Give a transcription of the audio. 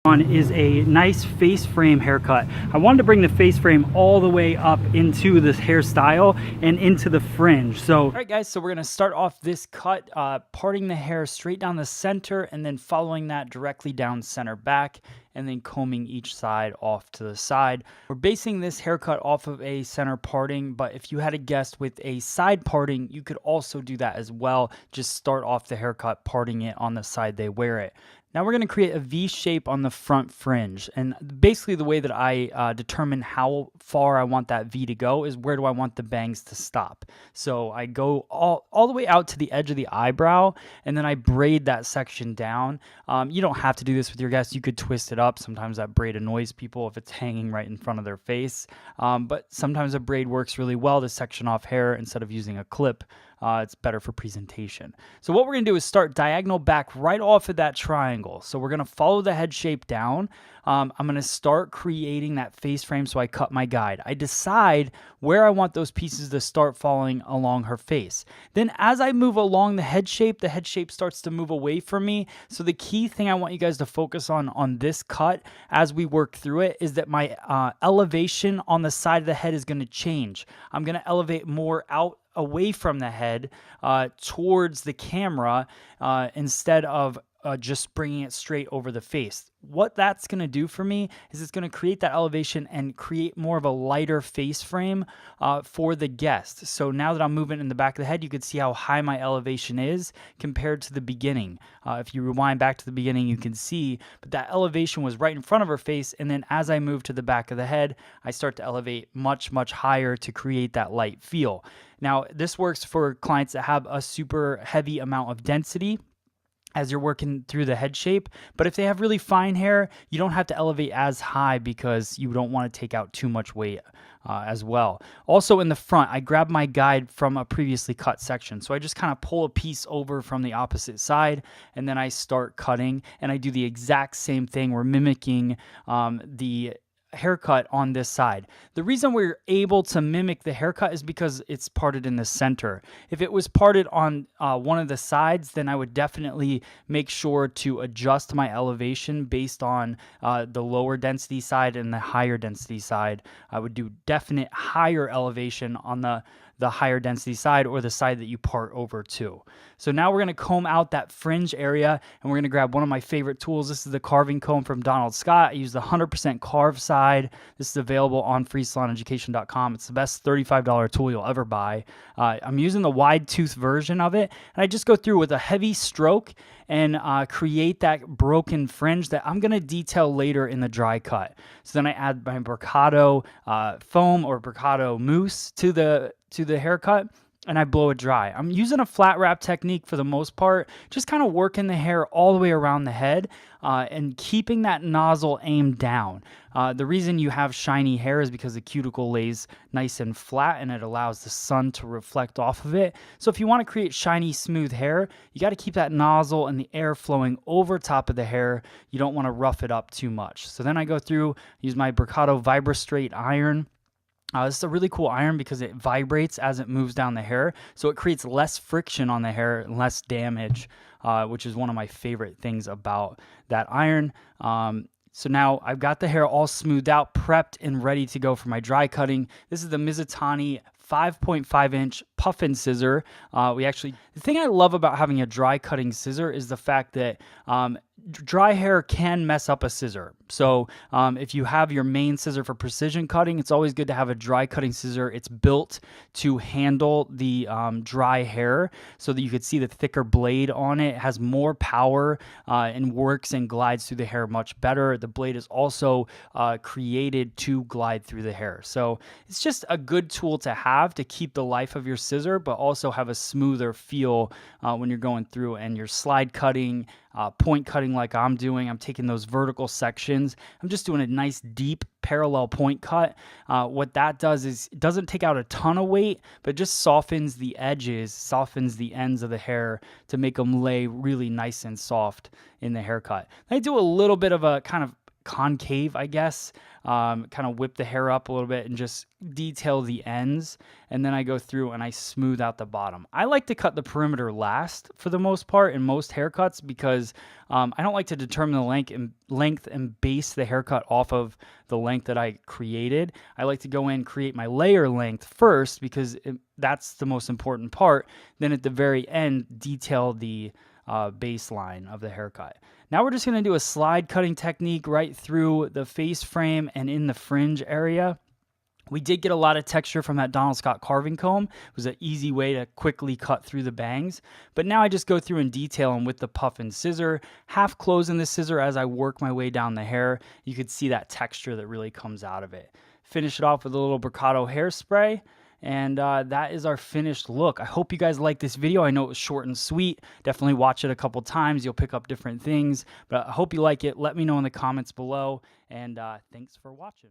Is a nice face frame haircut. I wanted to bring the face frame all the way up into this hairstyle and into the fringe. So all right guys, so we're going to start off this cut parting the hair straight down the center and then following that directly down center back and then combing each side off to the side. We're basing this haircut off of a center parting, but if you had a guest with a side parting, you could also do that as well. Just start off the haircut parting it on the side they wear it. Now we're going to create a V shape on the front fringe, and basically the way that I determine how far I want that V to go is where do I want the bangs to stop. So I go all the way out to the edge of the eyebrow, and then I braid that section down. You don't have to do this with your guests. You could twist it up. Sometimes that braid annoys people if it's hanging right in front of their face, but sometimes a braid works really well to section off hair instead of using a clip. It's better for presentation. So what we're going to do is start diagonal back right off of that triangle. So we're going to follow the head shape down. I'm going to start creating that face frame, so I cut my guide. I decide where I want those pieces to start falling along her face. Then as I move along the head shape starts to move away from me. So the key thing I want you guys to focus on this cut as we work through it is that my elevation on the side of the head is going to change. I'm going to elevate more out away from the head towards the camera instead of just bringing it straight over the face. What that's going to do for me is it's going to create that elevation and create more of a lighter face frame for the guest. So now that I'm moving in the back of the head, you can see how high my elevation is compared to the beginning. If you rewind back to the beginning, you can see, but that elevation was right in front of her face. And then as I move to the back of the head, I start to elevate much, much higher to create that light feel. Now, this works for clients that have a super heavy amount of density as you're working through the head shape. But if they have really fine hair, you don't have to elevate as high because you don't want to take out too much weight as well. Also in the front, I grab my guide from a previously cut section. So I just kind of pull a piece over from the opposite side and then I start cutting, and I do the exact same thing. We're mimicking the haircut on this side. The reason we're able to mimic the haircut is because it's parted in the center. If it was parted on one of the sides, then I would definitely make sure to adjust my elevation based on the lower density side and the higher density side. I would do definite higher elevation on the higher density side or the side that you part over to. So now we're going to comb out that fringe area, and we're going to grab one of my favorite tools. This is the carving comb from Donald Scott. I use the 100% carve side. This is available on freesaloneducation.com. It's the best $35 tool you'll ever buy. I'm using the wide tooth version of it, and I just go through with a heavy stroke and create that broken fringe that I'm going to detail later in the dry cut. So then I add my Bricado foam or Bricado mousse to the haircut, and I blow it dry. I'm using a flat wrap technique for the most part, just kind of working the hair all the way around the head and keeping that nozzle aimed down. The reason you have shiny hair is because the cuticle lays nice and flat and it allows the sun to reflect off of it. So if you want to create shiny, smooth hair, you got to keep that nozzle and the air flowing over top of the hair. You don't want to rough it up too much. So then I go through, use my Bricado VibraStraight iron. This is a really cool iron because it vibrates as it moves down the hair, so it creates less friction on the hair and less damage, which is one of my favorite things about that iron. So now I've got the hair all smoothed out, prepped, and ready to go for my dry cutting. This is the Mizutani 5.5 inch puffin scissor. The thing I love about having a dry cutting scissor is the fact that dry hair can mess up a scissor. So if you have your main scissor for precision cutting, it's always good to have a dry cutting scissor. It's built to handle the dry hair so that you could see the thicker blade on it. It has more power and works and glides through the hair much better. The blade is also created to glide through the hair. So it's just a good tool to have to keep the life of your scissor, but also have a smoother feel when you're going through and you're slide cutting, point cutting like I'm doing. I'm taking those vertical sections. I'm just doing a nice deep parallel point cut. What that does is it doesn't take out a ton of weight, but just softens the edges, softens the ends of the hair to make them lay really nice and soft in the haircut. I do a little bit of a kind of concave, I guess. Kind of whip the hair up a little bit and just detail the ends. And then I go through and I smooth out the bottom. I like to cut the perimeter last for the most part in most haircuts because I don't like to determine the length and base the haircut off of the length that I created. I like to go in and create my layer length first because that's the most important part. Then at the very end, detail the baseline of the haircut. Now we're just going to do a slide cutting technique right through the face frame and in the fringe area. We did get a lot of texture from that Donald Scott carving comb. It was an easy way to quickly cut through the bangs. But now I just go through and detail them with the puff and scissor, half closing the scissor as I work my way down the hair. You could see that texture that really comes out of it. Finish it off with a little Bricato hairspray. And that is our finished look. I hope you guys liked this video. I know it was short and sweet. Definitely watch it a couple times. You'll pick up different things. But I hope you like it. Let me know in the comments below. And thanks for watching.